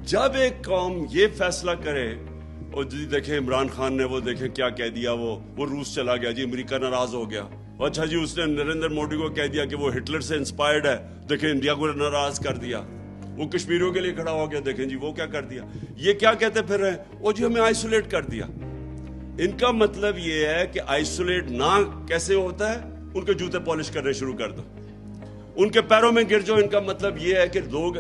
जब एक कौम ये फैसला करे, और जी देखें इमरान खान ने वो देखें क्या कह दिया, वो रूस चला गया जी, अमेरिका नाराज हो गया। अच्छा जी उसने नरेंद्र मोदी को कह दिया कि वो हिटलर से इंस्पायर्ड है, देखें इंडिया को नाराज कर दिया। वो कश्मीरियों के लिए खड़ा हो गया, देखें जी वो क्या कर दिया। ये क्या कहते फिर रहे हैं, वो जी हमें आइसोलेट कर दिया। इनका मतलब ये है कि आइसोलेट ना कैसे होता है, उनके जूते पॉलिश करने शुरू कर दो, उनके पैरों में गिर जाओ। इनका मतलब ये है कि लोग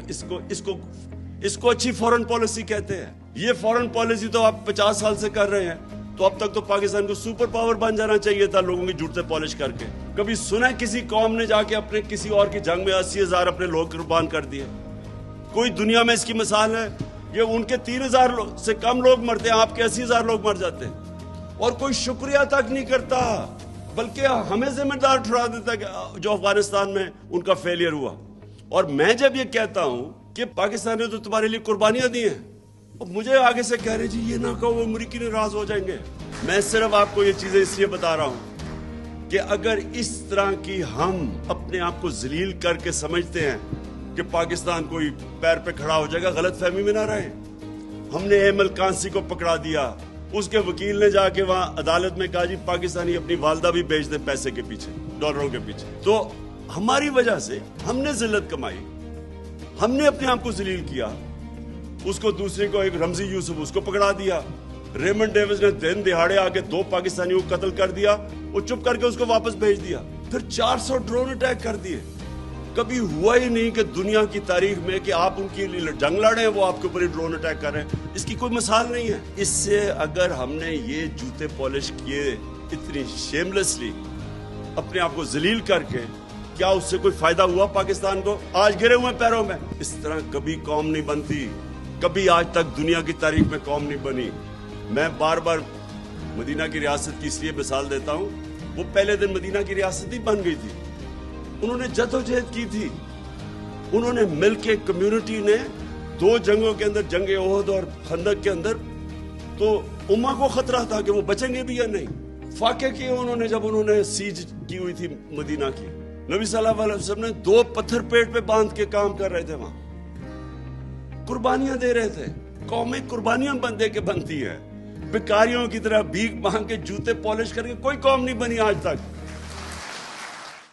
इसको अच्छी फॉरेन पॉलिसी कहते हैं। ये फॉरेन पॉलिसी तो आप 50 साल से कर रहे हैं, तो अब तक तो पाकिस्तान को सुपर पावर बन जाना चाहिए था लोगों के जूते पॉलिश करके। कभी सुना किसी कौम ने जाके अपने किसी और की जंग में 80,000 अपने लोग कुर्बान कर दिए? कोई दुनिया में इसकी मिसाल है? ये उनके 3,000 से कम लोग मरते हैं, आपके 80,000 लोग मर जाते हैं, और कोई शुक्रिया तक नहीं करता, बल्कि हमें जिम्मेदार ठहरा देता है जो अफगानिस्तान में उनका फेलियर हुआ। और मैं जब ये कहता हूं कि पाकिस्तान ने तो तुम्हारे लिए कुर्बानियां दी हैं, और मुझे आगे से कह रहे जी ये ना कहो, अमरीकी नाराज हो जाएंगे। मैं सिर्फ आपको ये चीजें इसलिए बता रहा हूं कि अगर इस तरह की हम अपने आप को जलील करके समझते हैं कि पाकिस्तान कोई पैर पे खड़ा हो जाएगा, गलत फहमी में ना रहे। हमने एमल कांसी को पकड़ा दिया, उसके वकील ने जाके वहां अदालत में कहा जी पाकिस्तानी अपनी वालदा भी बेच दे पैसे के पीछे, डॉलरों के पीछे। तो हमारी वजह से हमने जिल्लत कमाई, हमने अपने आप को जलील किया। उसको दूसरे को, एक रमजी यूसुफ, उसको पकड़ा दिया। रेमंड डेविस ने दिन दिहाड़े आके 2 पाकिस्तानियों को कत्ल कर दिया, वो चुप करके उसको वापस भेज दिया। फिर 400 ड्रोन अटैक कर दिए। कभी हुआ ही नहीं कि दुनिया की तारीख में कि आप उनकी जंग लड़े हैं, वो आपके ऊपर ही ड्रोन अटैक कर रहे हैं। इसकी कोई मिसाल नहीं है। इससे अगर हमने ये जूते पॉलिश किए इतनी शेमलेसली, अपने आप को जलील करके, क्या उससे कोई फायदा हुआ पाकिस्तान को? आज गिरे हुए पैरों में। इस तरह कभी कौम नहीं बनती, कभी आज तक दुनिया की तारीख में कौम नहीं बनी। मैं बार बार मदीना की रियासत की इसलिए मिसाल देता हूं, वो पहले दिन मदीना की रियासत ही बन गई थी। उन्होंने जद्दोजहद की थी, उन्होंने मिलके, कम्युनिटी ने 2 जंगों के अंदर, जंगे ओहद और खंदक के अंदर, तो उम्मा को खतरा था कि वो बचेंगे भी या नहीं। फाके किए उन्होंने जब उन्होंने सीज की हुई थी मदीना की। नबी सल्लल्लाहु अलैहि वसल्लम ने 2 पत्थर पेट पे बांध के काम कर रहे थे, वहां कुर्बानियां दे रहे थे। कौमें कुर्बानियां दे के बनती है। भिखारियों की तरह भीख मांग के जूते पॉलिश करके कोई कौम नहीं बनी आज तक।